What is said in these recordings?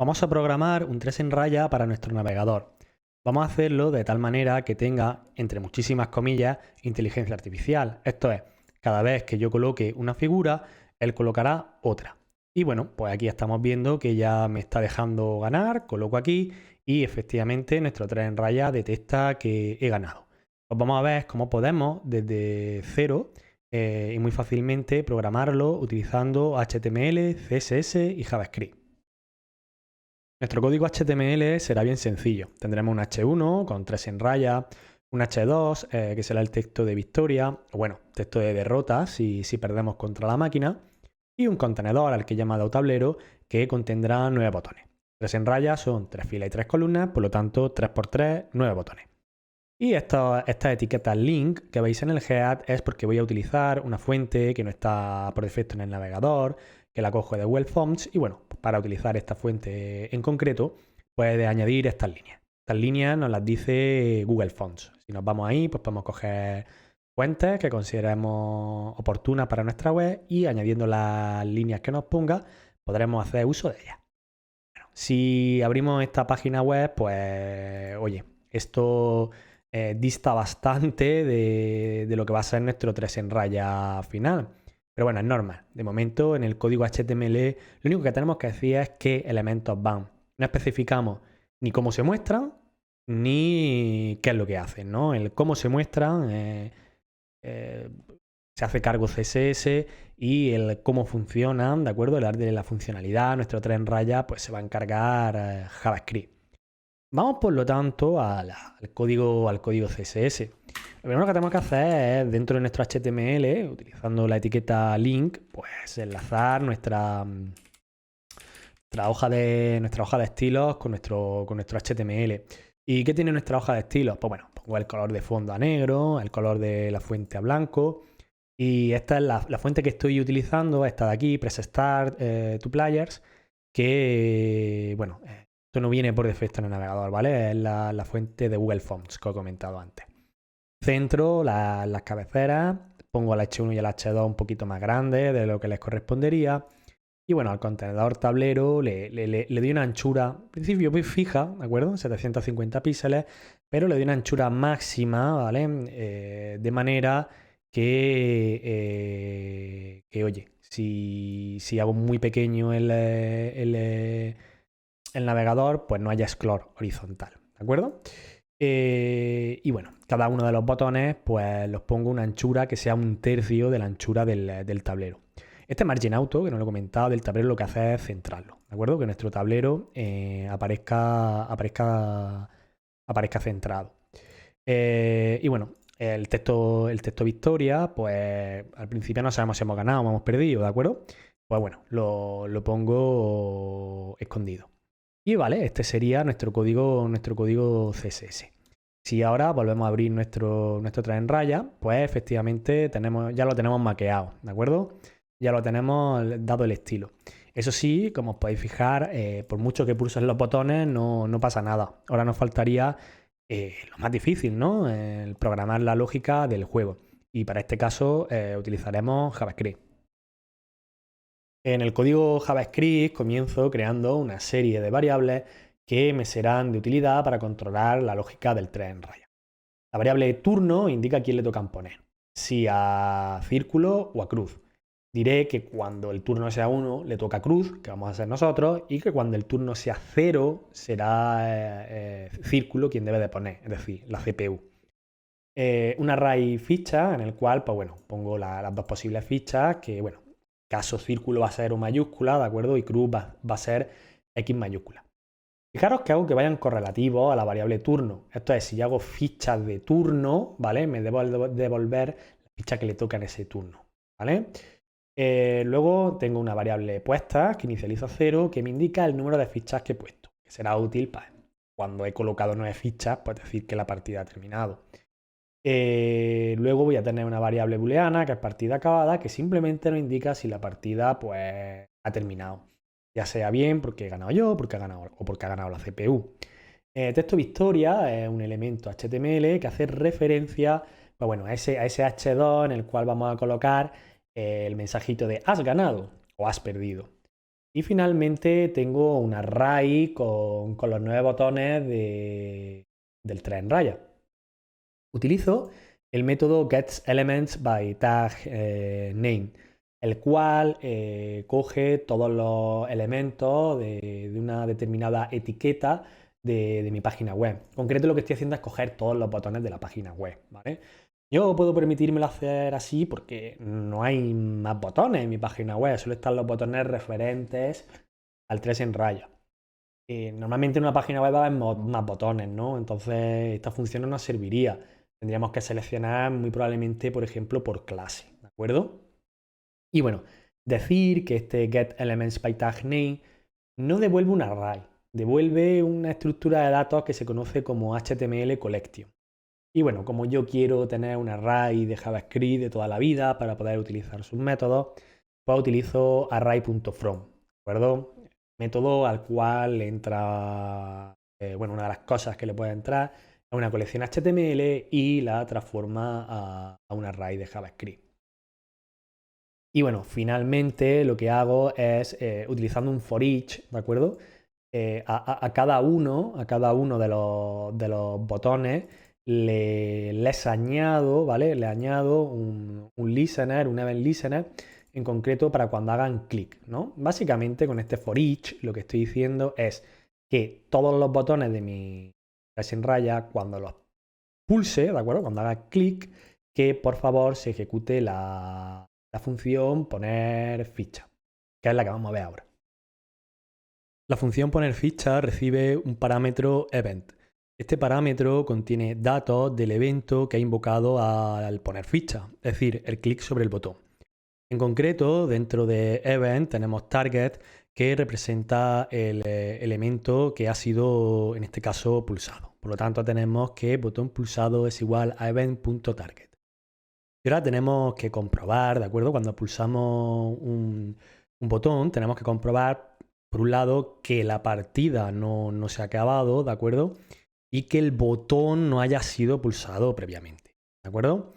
Vamos a programar un 3 en raya para nuestro navegador. Vamos a hacerlo de tal manera que tenga, entre muchísimas comillas, inteligencia artificial. Esto es, cada vez que yo coloque una figura, él colocará otra. Y bueno, pues aquí estamos viendo que ya me está dejando ganar, coloco aquí y efectivamente nuestro 3 en raya detecta que he ganado. Pues vamos a ver cómo podemos desde cero y muy fácilmente programarlo utilizando HTML, CSS y JavaScript. Nuestro código HTML será bien sencillo. Tendremos un H1 con 3 en raya, un H2 que será el texto de victoria, o bueno, texto de derrota si perdemos contra la máquina, y un contenedor al que he llamado tablero que contendrá 9 botones. 3 en raya son 3 filas y 3 columnas, por lo tanto 3 por 3, 9 botones. Y esta etiqueta link que veis en el head es porque voy a utilizar una fuente que no está por defecto en el navegador, que la cojo de Google Fonts y bueno, para utilizar esta fuente en concreto, puedes añadir estas líneas. Estas líneas nos las dice Google Fonts. Si nos vamos ahí, pues podemos coger fuentes que consideremos oportunas para nuestra web y añadiendo las líneas que nos ponga, podremos hacer uso de ellas. Bueno, si abrimos esta página web, pues oye, esto dista bastante de lo que va a ser nuestro 3 en raya final. Pero bueno, es normal. De momento, en el código HTML, lo único que tenemos que decir es qué elementos van. No especificamos ni cómo se muestran, ni qué es lo que hacen, ¿no? El cómo se muestran se hace cargo CSS y el cómo funcionan, ¿de acuerdo? El arte de la funcionalidad, nuestro 3 en raya, pues se va a encargar JavaScript. Vamos, por lo tanto, al código CSS. Lo primero que tenemos que hacer es, dentro de nuestro HTML, utilizando la etiqueta link, pues enlazar nuestra hoja de estilos con nuestro HTML. ¿Y qué tiene nuestra hoja de estilos? Pues bueno, pongo el color de fondo a negro, el color de la fuente a blanco. Y esta es la fuente que estoy utilizando, esta de aquí, Press Start to Players, que, bueno, esto no viene por defecto en el navegador, ¿vale? Es la fuente de Google Fonts que he comentado antes. Centro las cabeceras, pongo el H1 y el H2 un poquito más grandes de lo que les correspondería. Y bueno, al contenedor tablero le doy una anchura, al principio muy fija, ¿de acuerdo? 750 píxeles, pero le doy una anchura máxima, ¿vale? De manera que oye, si hago muy pequeño el navegador, pues no haya scroll horizontal, ¿de acuerdo? Y bueno, cada uno de los botones, pues los pongo una anchura que sea 1/3 de la anchura del tablero. Este margin auto, que no lo he comentado, del tablero lo que hace es centrarlo, ¿de acuerdo? Que nuestro tablero aparezca centrado. Y bueno, el texto victoria, pues al principio no sabemos si hemos ganado o hemos perdido, ¿de acuerdo? Pues bueno, lo pongo escondido. Y vale, este sería nuestro código CSS. Si ahora volvemos a abrir nuestro 3 en raya, pues efectivamente ya lo tenemos maqueado, ¿de acuerdo? Ya lo tenemos dado el estilo. Eso sí, como os podéis fijar, por mucho que pulses los botones, no pasa nada. Ahora nos faltaría lo más difícil, ¿no? El programar la lógica del juego. Y para este caso utilizaremos JavaScript. En el código JavaScript comienzo creando una serie de variables que me serán de utilidad para controlar la lógica del 3 en raya. La variable turno indica a quién le tocan poner, si a círculo o a cruz. Diré que cuando el turno sea 1 le toca cruz, que vamos a ser nosotros, y que cuando el turno sea 0 será círculo quien debe de poner, es decir, la CPU. Un array ficha en el cual, pues bueno, pongo las dos posibles fichas, que bueno, caso círculo va a ser O mayúscula, ¿de acuerdo? Y cruz va a ser X mayúscula. Fijaros que hago que vayan correlativos a la variable turno. Esto es, si yo hago fichas de turno, ¿vale? Me debo devolver la ficha que le toca en ese turno, ¿vale? Luego tengo una variable puesta que inicializo a 0 que me indica el número de fichas que he puesto, que será útil para cuando he colocado 9 fichas, pues decir que la partida ha terminado. Luego voy a tener una variable booleana que es partida acabada, que simplemente nos indica si la partida pues ha terminado. Ya sea bien porque he ganado yo porque o porque ha ganado la CPU. Texto victoria es un elemento HTML que hace referencia pues bueno, a ese H2 en el cual vamos a colocar el mensajito de has ganado o has perdido. Y finalmente tengo un array con los 9 botones del 3 en raya. Utilizo el método getElementsByTagName, el cual coge todos los elementos de una determinada etiqueta de mi página web. En concreto, lo que estoy haciendo es coger todos los botones de la página web, ¿vale? Yo puedo permitírmelo hacer así porque no hay más botones en mi página web, solo están los botones referentes al 3 en raya. Normalmente en una página web va a haber más botones, ¿no? Entonces esta función no nos serviría. Tendríamos que seleccionar muy probablemente, por ejemplo, por clase, ¿de acuerdo? Y bueno, decir que este getElementsByTagName no devuelve un array, devuelve una estructura de datos que se conoce como HTML collection. Y bueno, como yo quiero tener un array de JavaScript de toda la vida para poder utilizar sus métodos, pues utilizo array.from, ¿de acuerdo? Método al cual entra, bueno, una de las cosas que le puede entrar es una colección HTML y la transforma a un array de JavaScript. Y bueno, finalmente lo que hago es, utilizando un for each, ¿de acuerdo? A cada uno de los botones les añado, ¿vale? Le añado un listener, un event listener, en concreto para cuando hagan clic, ¿no? Básicamente con este for each lo que estoy diciendo es que todos los botones de mi clase en raya, cuando los pulse, ¿de acuerdo? Cuando haga clic, que por favor se ejecute la función poner ficha, que es la que vamos a ver ahora. La función poner ficha recibe un parámetro event. Este parámetro contiene datos del evento que ha invocado al poner ficha, es decir, el clic sobre el botón. En concreto, dentro de event tenemos target, que representa el elemento que ha sido, en este caso, pulsado. Por lo tanto, tenemos que botón pulsado es igual a event.target. Y ahora tenemos que comprobar, ¿de acuerdo? Cuando pulsamos un botón, tenemos que comprobar, por un lado, que la partida no se ha acabado, ¿de acuerdo? Y que el botón no haya sido pulsado previamente, ¿de acuerdo?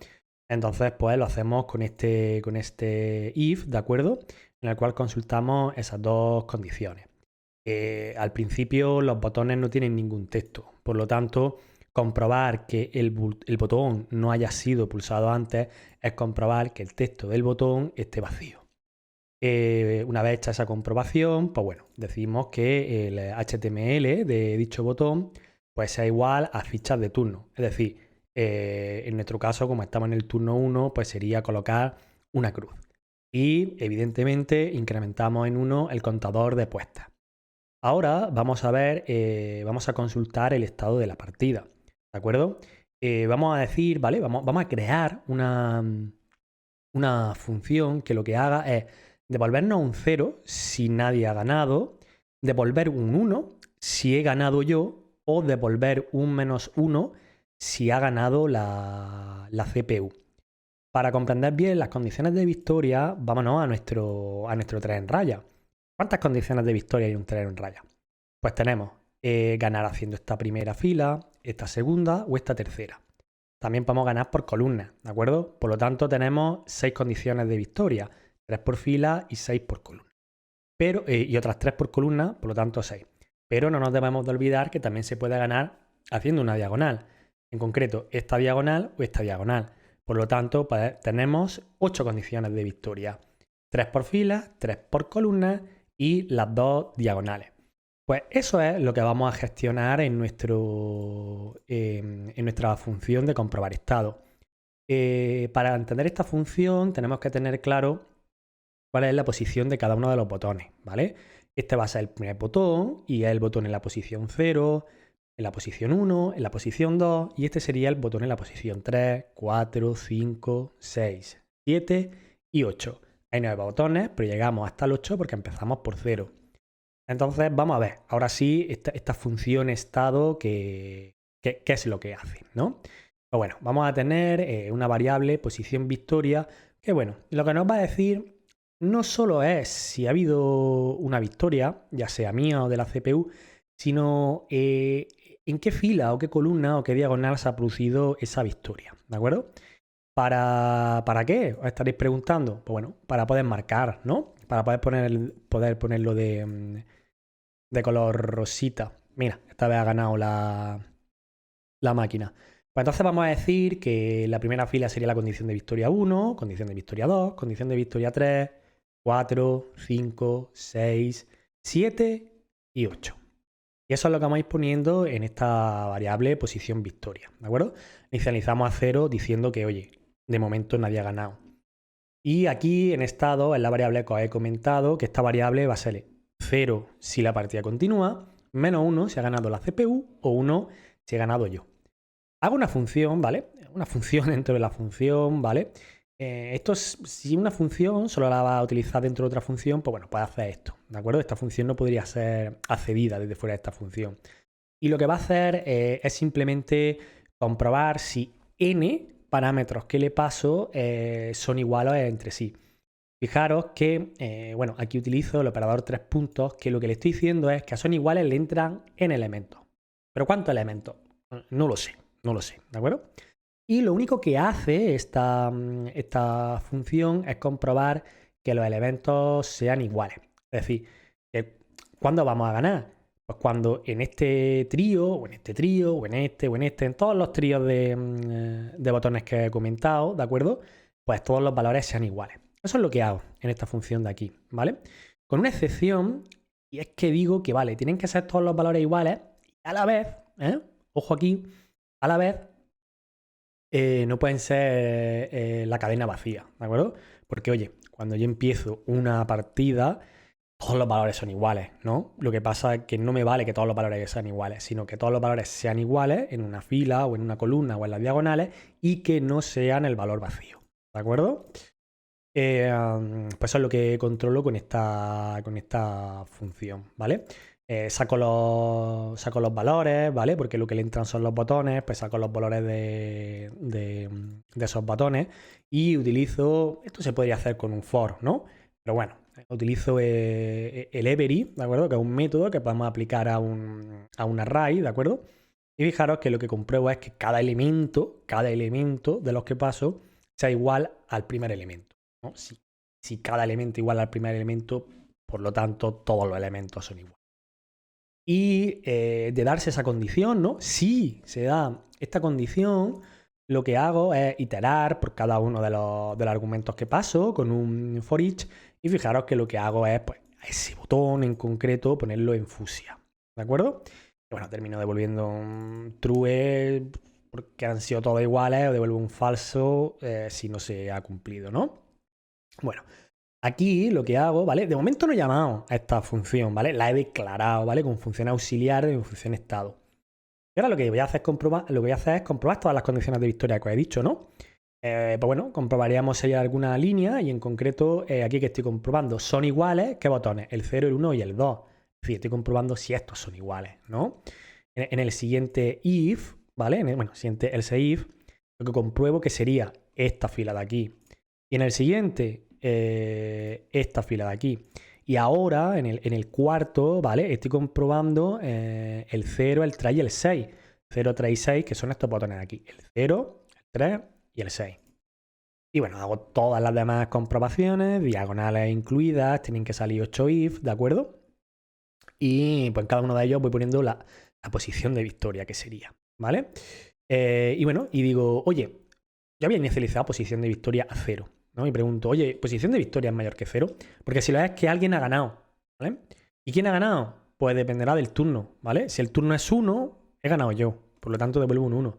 Entonces, pues lo hacemos con este if, ¿de acuerdo? En el cual consultamos esas dos condiciones. Al principio los botones no tienen ningún texto, por lo tanto, comprobar que el botón no haya sido pulsado antes es comprobar que el texto del botón esté vacío. Una vez hecha esa comprobación, pues bueno, decimos que el HTML de dicho botón pues sea igual a fichas de turno. Es decir, en nuestro caso, como estamos en el turno 1, pues sería colocar una cruz. Y evidentemente incrementamos en 1 el contador de puestas. Ahora vamos a ver, vamos a consultar el estado de la partida, ¿de acuerdo? Vamos a decir, ¿vale? Vamos a crear una función que lo que haga es devolvernos un 0 si nadie ha ganado, devolver un 1 si he ganado yo, o devolver un -1 si ha ganado la CPU. Para comprender bien las condiciones de victoria, vámonos a nuestro 3 en raya. ¿Cuántas condiciones de victoria hay en un 3 en raya? Pues tenemos ganar haciendo esta primera fila, esta segunda o esta tercera. También podemos ganar por columnas, ¿de acuerdo? Por lo tanto, tenemos 6 condiciones de victoria, 3 por fila y 6 por columna. Pero, y otras 3 por columna, por lo tanto 6. Pero no nos debemos de olvidar que también se puede ganar haciendo una diagonal. En concreto, esta diagonal o esta diagonal. Por lo tanto, tenemos 8 condiciones de victoria. 3 por fila, 3 por columna y las 2 diagonales. Pues eso es lo que vamos a gestionar en nuestra función de comprobar estado. Para entender esta función tenemos que tener claro cuál es la posición de cada uno de los botones, ¿vale? Este va a ser el primer botón y es el botón en la posición 0, en la posición 1, en la posición 2 y este sería el botón en la posición 3, 4, 5, 6, 7 y 8. Hay 9 botones, pero llegamos hasta el 8 porque empezamos por 0. Entonces, vamos a ver, ahora sí, esta función estado, ¿qué es lo que hace, ¿no? Pues bueno, vamos a tener una variable posición victoria, que bueno, lo que nos va a decir no solo es si ha habido una victoria, ya sea mía o de la CPU, sino en qué fila o qué columna o qué diagonal se ha producido esa victoria, ¿de acuerdo? ¿Para qué? Os estaréis preguntando. Pues bueno, para poder marcar, ¿no? para poder ponerlo de color rosita. Mira, esta vez ha ganado la máquina. Pues entonces vamos a decir que la primera fila sería la condición de victoria 1, condición de victoria 2, condición de victoria 3, 4, 5, 6, 7 y 8. Y eso es lo que vamos a ir poniendo en esta variable posición victoria, ¿de acuerdo? Inicializamos a 0 diciendo que, oye, de momento nadie ha ganado. Y aquí en estado, en la variable que os he comentado, que esta variable va a ser 0 si la partida continúa, -1 si ha ganado la CPU o 1 si he ganado yo. Hago una función, ¿vale? Una función dentro de la función, ¿vale? Si una función solo la va a utilizar dentro de otra función, pues bueno, puede hacer esto, ¿de acuerdo? Esta función no podría ser accedida desde fuera de esta función. Y lo que va a hacer es simplemente comprobar si n parámetros que le paso son iguales entre sí. Fijaros que, bueno, aquí utilizo el operador 3 puntos, que lo que le estoy diciendo es que a son iguales le entran n elementos. ¿Pero cuántos elementos? No lo sé, ¿de acuerdo? Y lo único que hace esta función es comprobar que los elementos sean iguales. Es decir, ¿cuándo vamos a ganar? Pues cuando en este trío, o en este trío, o en este, en todos los tríos de botones que he comentado, ¿de acuerdo? Pues todos los valores sean iguales. Eso es lo que hago en esta función de aquí, ¿vale? Con una excepción, y es que digo que, vale, tienen que ser todos los valores iguales, y a la vez, ojo aquí, a la vez, no pueden ser la cadena vacía, ¿de acuerdo? Porque, oye, cuando yo empiezo una partida, todos los valores son iguales, ¿no? Lo que pasa es que no me vale que todos los valores sean iguales, sino que todos los valores sean iguales en una fila o en una columna o en las diagonales y que no sean el valor vacío, ¿de acuerdo? Pues eso es lo que controlo con esta función, ¿vale? Saco los valores, ¿vale? Porque lo que le entran son los botones, pues saco los valores de esos botones y utilizo, esto se podría hacer con un for, ¿no? Pero bueno, utilizo el every, ¿de acuerdo? Que es un método que podemos aplicar a un array, ¿de acuerdo? Y fijaros que lo que compruebo es que cada elemento de los que paso sea igual al primer elemento, ¿no? Si cada elemento igual al primer elemento, por lo tanto, todos los elementos son iguales. Y de darse esa condición, ¿no? Si se da esta condición, lo que hago es iterar por cada uno de los argumentos que paso con un for each. Y fijaros que lo que hago es, pues, a ese botón en concreto ponerlo en fusia, ¿de acuerdo? Y bueno, termino devolviendo un true porque han sido todos iguales, o devuelvo un falso si no se ha cumplido, ¿no? Bueno, aquí lo que hago, ¿vale? De momento no he llamado a esta función, ¿vale? La he declarado, ¿vale? Con función auxiliar de función estado. Y ahora lo que voy a hacer es comprobar todas las condiciones de victoria que os he dicho, ¿no? Pues bueno, comprobaríamos si hay alguna línea y en concreto aquí que estoy comprobando son iguales, ¿qué botones? El 0, el 1 y el 2. Es decir, estoy comprobando si estos son iguales, ¿no? En el siguiente if, ¿vale? Bueno, siguiente else if, lo que compruebo que sería esta fila de aquí. Y en el siguiente, esta fila de aquí. Y ahora, en el cuarto, ¿vale? Estoy comprobando el 0, el 3 y el 6. 0, 3 y 6, que son estos botones de aquí. El 0, el 3 y el 6. Y bueno, hago todas las demás comprobaciones, diagonales incluidas, tienen que salir 8 if, ¿de acuerdo? Y pues en cada uno de ellos voy poniendo la posición de victoria que sería, ¿vale? Y bueno, y digo, oye, yo había inicializado posición de victoria a 0, ¿no? Y pregunto, oye, ¿posición de victoria es mayor que 0? Porque si lo es que alguien ha ganado, ¿vale? ¿Y quién ha ganado? Pues dependerá del turno, ¿vale? Si el turno es 1, he ganado yo, por lo tanto devuelvo un 1.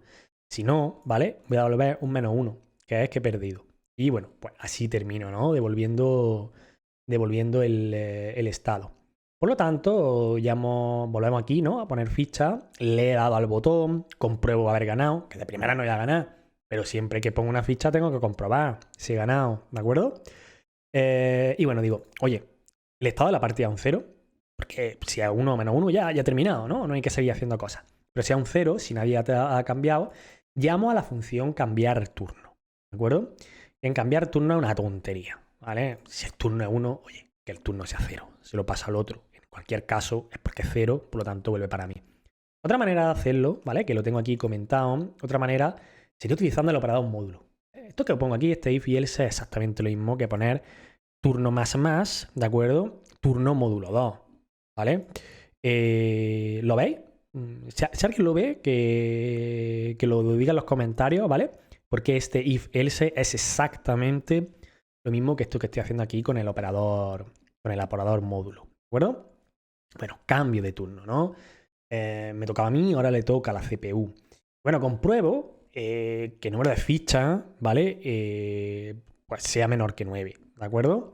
Si no, ¿vale? Voy a devolver un -1, que es que he perdido. Y bueno, pues así termino, ¿no? Devolviendo el estado. Por lo tanto, volvemos aquí, ¿no? A poner ficha, le he dado al botón, compruebo haber ganado, que de primera no voy a ganar, pero siempre que pongo una ficha tengo que comprobar si he ganado, ¿de acuerdo? Y bueno, digo, oye, el estado de la partida es un 0, porque si es 1 menos 1 ya ha terminado, ¿no? No hay que seguir haciendo cosas. Pero si es un 0, si nadie ha cambiado, llamo a la función cambiar turno, ¿de acuerdo? En cambiar turno es una tontería, ¿vale? Si el turno es 1, oye, que el turno sea 0, se lo pasa al otro. En cualquier caso es porque es 0, por lo tanto vuelve para mí. Otra manera de hacerlo, ¿vale? Que lo tengo aquí comentado, otra manera sería utilizando el operador módulo. Esto que pongo aquí, este if y else, es exactamente lo mismo que poner turno más, ¿de acuerdo? Turno módulo 2, ¿vale? ¿Lo veis? Si alguien lo ve, que lo diga en los comentarios, ¿vale? Porque este if else es exactamente lo mismo que esto que estoy haciendo aquí con el operador módulo, ¿de acuerdo? Bueno, cambio de turno, ¿no? Me tocaba a mí, ahora le toca a la CPU. Bueno, compruebo que el número de fichas, ¿vale? Pues sea menor que 9, ¿de acuerdo?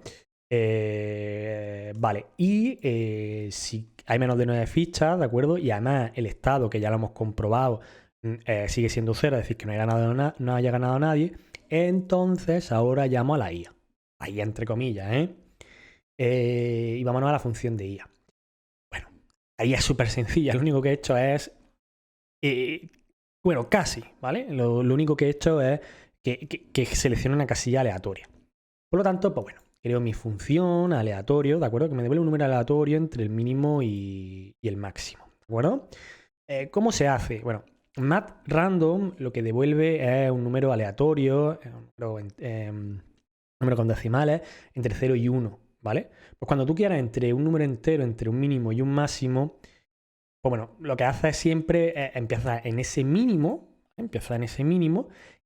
Vale, y si hay menos de 9 fichas, ¿de acuerdo? Y además el estado, que ya lo hemos comprobado, sigue siendo 0, es decir, que no haya ganado nadie, entonces ahora llamo a la IA. La IA entre comillas, ¿eh? Y vámonos a la función de IA. Bueno, la IA es súper sencilla, lo único que he hecho es... bueno, casi, ¿vale? Lo único que he hecho es que seleccione una casilla aleatoria. Por lo tanto, pues bueno, creo mi función aleatorio, ¿de acuerdo? Que me devuelve un número aleatorio entre el mínimo y el máximo, ¿de acuerdo? ¿Cómo se hace? Bueno, mat random lo que devuelve es un número aleatorio, un número con decimales, entre 0 y 1, ¿vale? Pues cuando tú quieras entre un número entero, entre un mínimo y un máximo, pues bueno, lo que hace es siempre empieza en ese mínimo,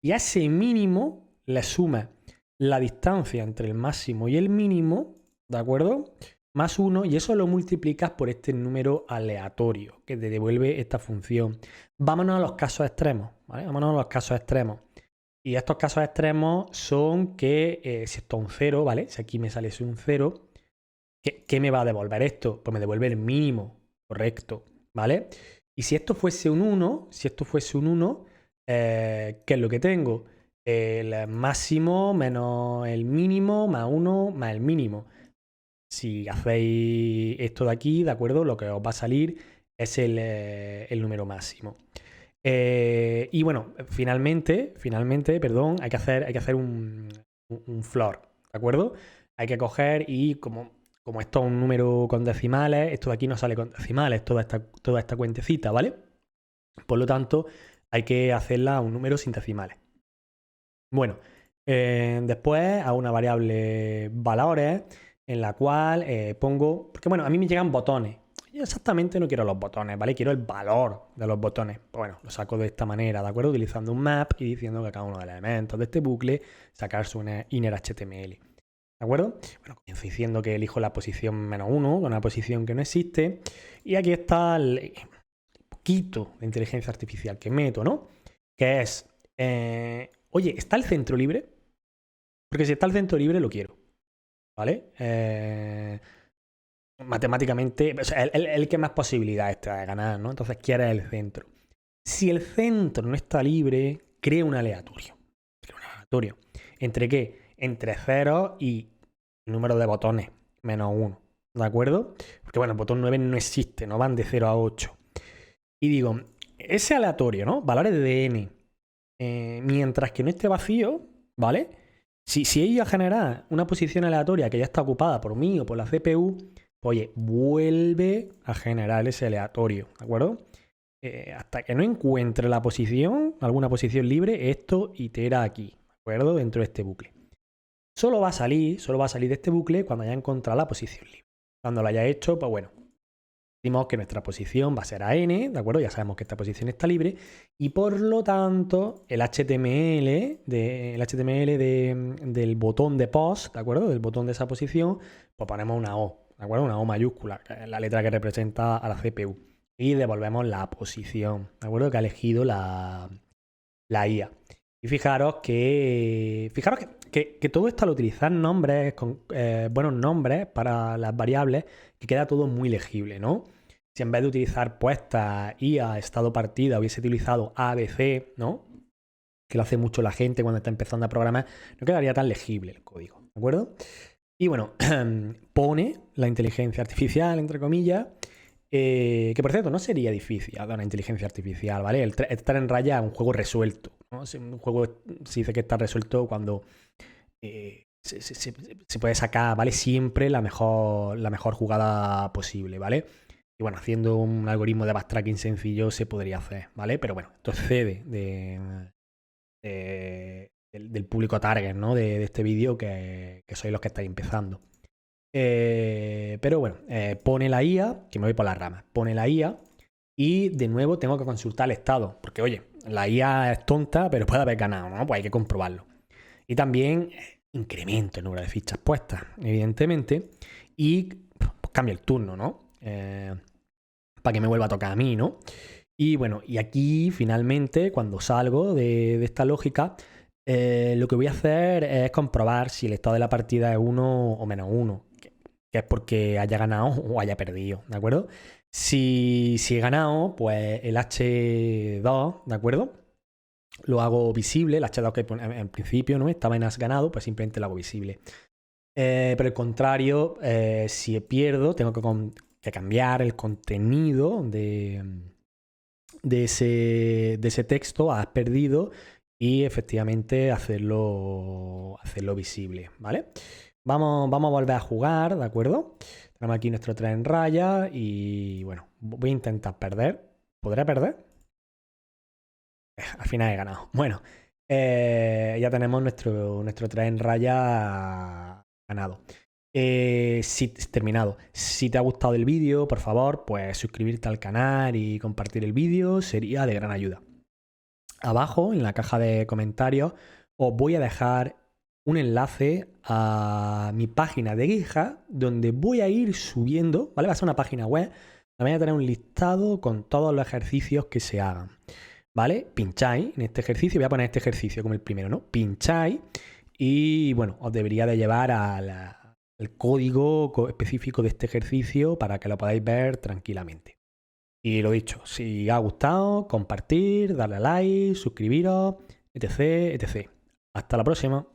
y a ese mínimo le suma la distancia entre el máximo y el mínimo, ¿de acuerdo? Más 1, y eso lo multiplicas por este número aleatorio que te devuelve esta función. Vámonos a los casos extremos, ¿vale? Vámonos a los casos extremos. Y estos casos extremos son que si esto es un 0, ¿vale? Si aquí me sale un 0, ¿qué me va a devolver esto? Pues me devuelve el mínimo, correcto, ¿vale? Y si esto fuese un 1, ¿qué es lo que tengo? El máximo menos el mínimo más 1 más el mínimo. Si hacéis esto de aquí, ¿de acuerdo? Lo que os va a salir es el número máximo. Y bueno, finalmente, perdón, hay que hacer un floor, ¿de acuerdo? Hay que coger y como esto es un número con decimales, esto de aquí no sale con decimales, toda esta cuentecita, ¿vale? Por lo tanto, hay que hacerla un número sin decimales. Bueno, después a una variable valores en la cual pongo, porque bueno, a mí me llegan botones. Yo exactamente no quiero los botones, ¿vale? Quiero el valor de los botones. Pues bueno, lo saco de esta manera, ¿de acuerdo? Utilizando un map y diciendo que cada uno de los elementos de este bucle sacar su inner HTML. ¿De acuerdo? Bueno, comienzo diciendo que elijo la posición -1, una posición que no existe. Y aquí está el poquito de inteligencia artificial que meto, ¿no? Que es, oye, ¿está el centro libre? Porque si está el centro libre, lo quiero. ¿Vale? Matemáticamente, o sea, el que más posibilidades te da de ganar, ¿no? Entonces quiere el centro. Si el centro no está libre, crea un aleatorio. ¿Entre qué? Entre 0 y el número de botones, -1. ¿De acuerdo? Porque bueno, el botón 9 no existe, no van de 0 a 8. Y digo, ese aleatorio, ¿no? Valores de n. Mientras que no esté vacío, ¿vale? Si ella genera una posición aleatoria que ya está ocupada por mí o por la CPU, pues oye, vuelve a generar ese aleatorio, ¿de acuerdo? Hasta que no encuentre la posición, alguna posición libre, esto itera aquí, ¿de acuerdo? Dentro de este bucle. Solo va a salir de este bucle cuando haya encontrado la posición libre. Cuando lo haya hecho, pues bueno, decimos que nuestra posición va a ser a n, ¿de acuerdo? Ya sabemos que esta posición está libre y por lo tanto el HTML, del botón de post, ¿de acuerdo? Del botón de esa posición, pues ponemos una O, ¿de acuerdo? Una O mayúscula, que es la letra que representa a la CPU. Y devolvemos la posición, ¿de acuerdo? Que ha elegido la IA. Y fijaros que todo esto al utilizar nombres, buenos nombres para las variables, que queda todo muy legible, ¿no? Si en vez de utilizar puesta, IA, estado partida, hubiese utilizado ABC, ¿no? Que lo hace mucho la gente cuando está empezando a programar, no quedaría tan legible el código, ¿de acuerdo? Y bueno, pone la inteligencia artificial, entre comillas, que por cierto, no sería difícil dar una inteligencia artificial, ¿vale? El estar en raya es un juego resuelto, ¿no? Un juego se dice que está resuelto cuando se puede sacar, ¿vale? Siempre la mejor jugada posible, ¿vale? Y bueno, haciendo un algoritmo de backtracking sencillo se podría hacer, ¿vale? Pero bueno, esto excede del público target, ¿no? de este vídeo que sois los que estáis empezando. Pero bueno, pone la IA, que me voy por las ramas, pone la IA y de nuevo tengo que consultar el estado, porque oye, la IA es tonta, pero puede haber ganado, ¿no? Pues hay que comprobarlo. Y también incremento el número de fichas puestas, evidentemente, y pues, cambio el turno, ¿no? Para que me vuelva a tocar a mí, ¿no? Y bueno, y aquí finalmente, cuando salgo de esta lógica, lo que voy a hacer es comprobar si el estado de la partida es 1 o -1, que es porque haya ganado o haya perdido, ¿de acuerdo? Si he ganado, pues el H2, ¿de acuerdo? Lo hago visible, el H2 que en principio no estaba en has ganado, pues simplemente lo hago visible. Pero el contrario, si pierdo, tengo que cambiar el contenido de ese texto a has perdido y efectivamente hacerlo visible, ¿vale? Vamos a volver a jugar, ¿de acuerdo? Tenemos aquí nuestro 3 en raya y bueno, voy a intentar perder. ¿Podré perder? Al final he ganado. Bueno, ya tenemos nuestro 3 en raya ganado. Terminado. Si te ha gustado el vídeo, por favor, pues suscribirte al canal y compartir el vídeo sería de gran ayuda. Abajo, en la caja de comentarios, os voy a dejar un enlace a mi página de GitHub donde voy a ir subiendo, ¿vale? Va a ser una página web, voy a tener un listado con todos los ejercicios que se hagan, ¿vale? Pincháis en este ejercicio, voy a poner este ejercicio como el primero, ¿no? Pincháis y, bueno, os debería de llevar al código específico de este ejercicio para que lo podáis ver tranquilamente. Y lo dicho, si os ha gustado, compartir, darle a like, suscribiros, etc, etc. Hasta la próxima.